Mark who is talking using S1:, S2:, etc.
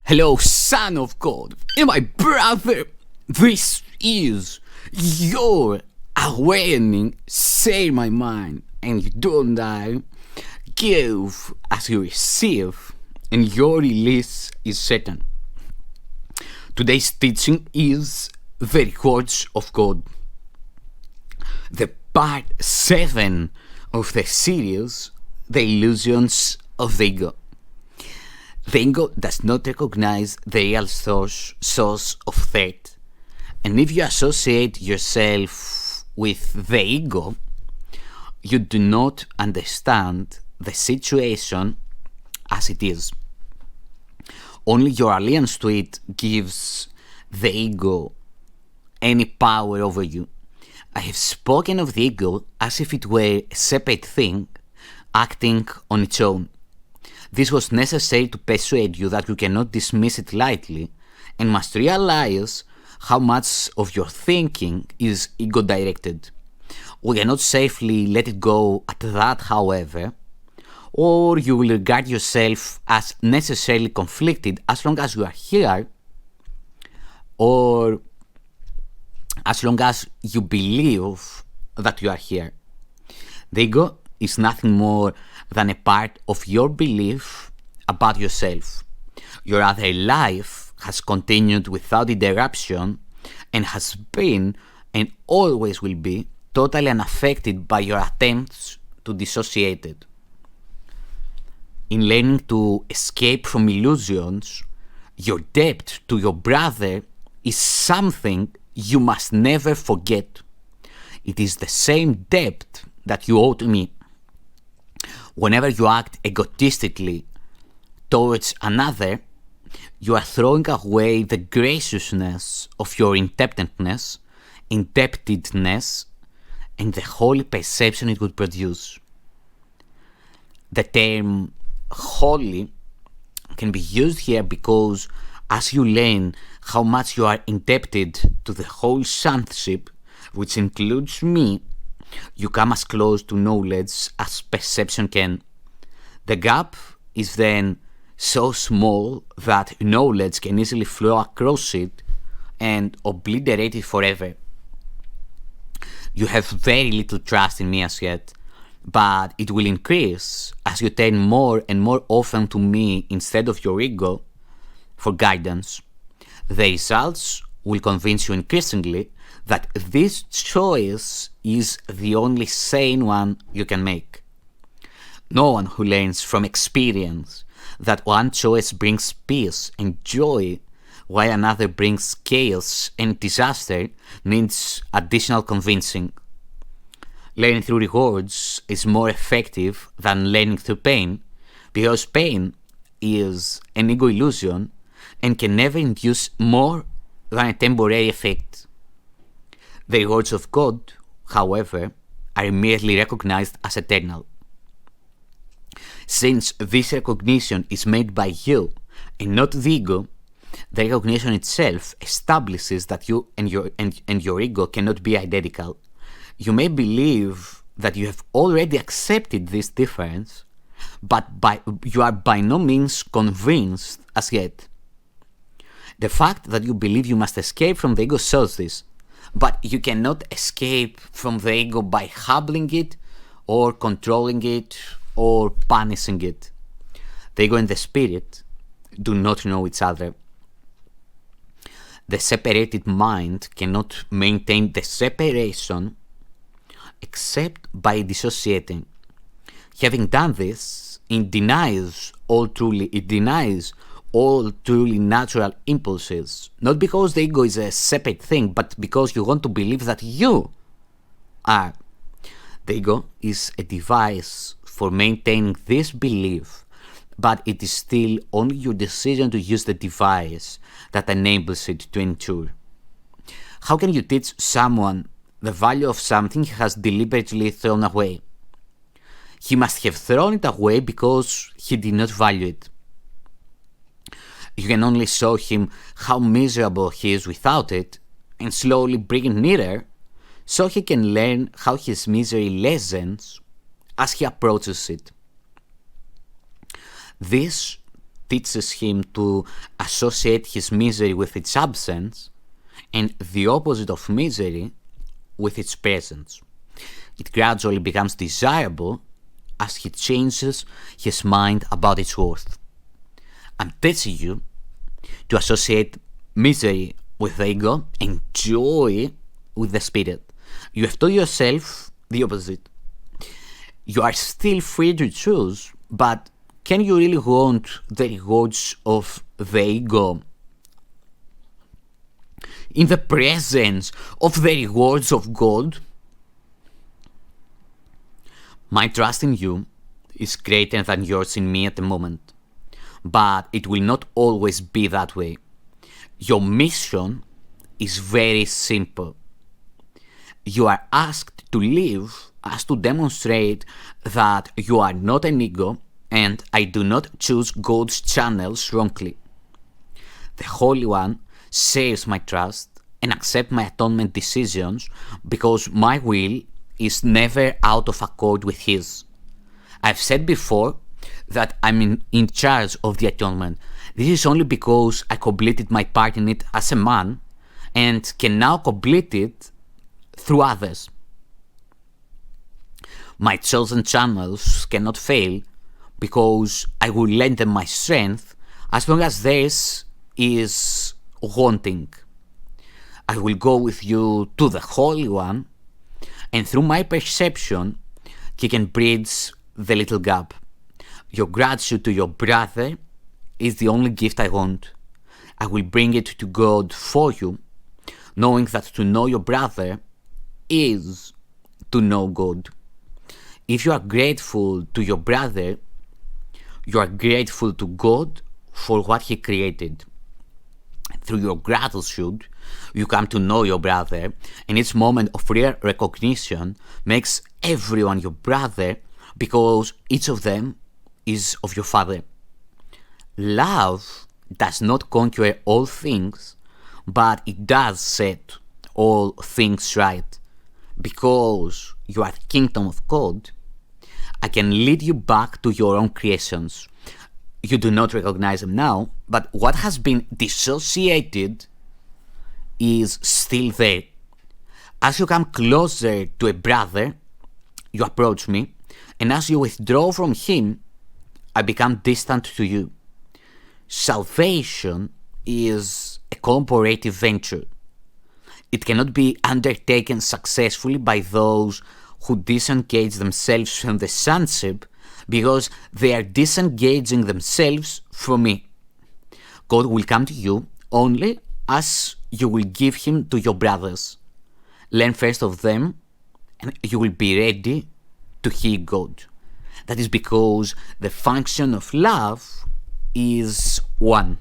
S1: Hello, Son of God, and my brother. This is your awakening. Say my mind, and you don't die. Give as you receive, and your release is certain. Today's teaching is the records of God. The part 7 of the series, The Illusions of the Ego. The ego does not recognize the real source of threat. And if you associate yourself with the ego, you do not understand the situation as it is. Only your alliance to it gives the ego any power over you. I have spoken of the ego as if it were a separate thing acting on its own. This was necessary to persuade you that you cannot dismiss it lightly and must realize how much of your thinking is ego-directed. We cannot safely let it go at that, however, or you will regard yourself as necessarily conflicted as long as you are here, or as long as you believe that you are here. The ego is nothing more than a part of your belief about yourself. Your other life has continued without interruption and has been and always will be totally unaffected by your attempts to dissociate it. In learning to escape from illusions, your debt to your brother is something you must never forget. It is the same debt that you owe to me. Whenever you act egotistically towards another, you are throwing away the graciousness of your indebtedness, and the holy perception it would produce. The term holy can be used here because as you learn how much you are indebted to the whole sonship, which includes me, you come as close to knowledge as perception can. The gap is then so small that knowledge can easily flow across it and obliterate it forever. You have very little trust in me as yet, but it will increase as you turn more and more often to me instead of your ego for guidance. The results will convince you increasingly that this choice is the only sane one you can make. No one who learns from experience that one choice brings peace and joy while another brings chaos and disaster needs additional convincing. Learning through rewards is more effective than learning through pain, because pain is an ego illusion and can never induce more than a temporary effect. The rewards of God, however, are merely recognized as eternal. Since this recognition is made by you and not the ego, the recognition itself establishes that you and your ego cannot be identical. You may believe that you have already accepted this difference, but you are by no means convinced as yet. The fact that you believe you must escape from the ego shows this, but you cannot escape from the ego by humbling it, or controlling it, or punishing it. The ego and the spirit do not know each other. The separated mind cannot maintain the separation except by dissociating. Having done this, it denies all truly natural impulses, not because the ego is a separate thing, but because you want to believe that you are. The ego is a device for maintaining this belief, but it is still only your decision to use the device that enables it to endure. How can you teach someone the value of something he has deliberately thrown away? He must have thrown it away because he did not value it. You can only show him how miserable he is without it and slowly bring it nearer so he can learn how his misery lessens as he approaches it. This teaches him to associate his misery with its absence, and the opposite of misery with its presence. It gradually becomes desirable as he changes his mind about its worth. I'm teaching you to associate misery with the ego and joy with the spirit. You have told yourself the opposite. You are still free to choose, but can you really want the rewards of the ego in the presence of the rewards of God? My trust in you is greater than yours in me at the moment, but it will not always be that way. Your mission is very simple. You are asked to live as to demonstrate that you are not an ego and I do not choose God's channels wrongly. The Holy One shares my trust and accepts my atonement decisions because my will is never out of accord with His. I've said before that I'm in charge of the atonement. This is only because I completed my part in it as a man and can now complete it through others. My chosen channels cannot fail because I will lend them my strength as long as theirs is wanting. I will go with you to the Holy One, and through my perception, He can bridge the little gap. Your gratitude to your brother is the only gift I want. I will bring it to God for you, knowing that to know your brother is to know God. If you are grateful to your brother, you are grateful to God for what He created. Through your gratitude, you come to know your brother, and each moment of real recognition makes everyone your brother because each of them is of your Father. Love does not conquer all things, but it does set all things right. Because you are the kingdom of God, I can lead you back to your own creations. You do not recognize them now, but what has been dissociated is still there. As you come closer to a brother, you approach me, and as you withdraw from him, I become distant to you. Salvation is a collaborative venture. It cannot be undertaken successfully by those who disengage themselves from the sonship because they are disengaging themselves from me. God will come to you only as you will give Him to your brothers. Learn first of them and you will be ready to hear God. That is because the function of love is one.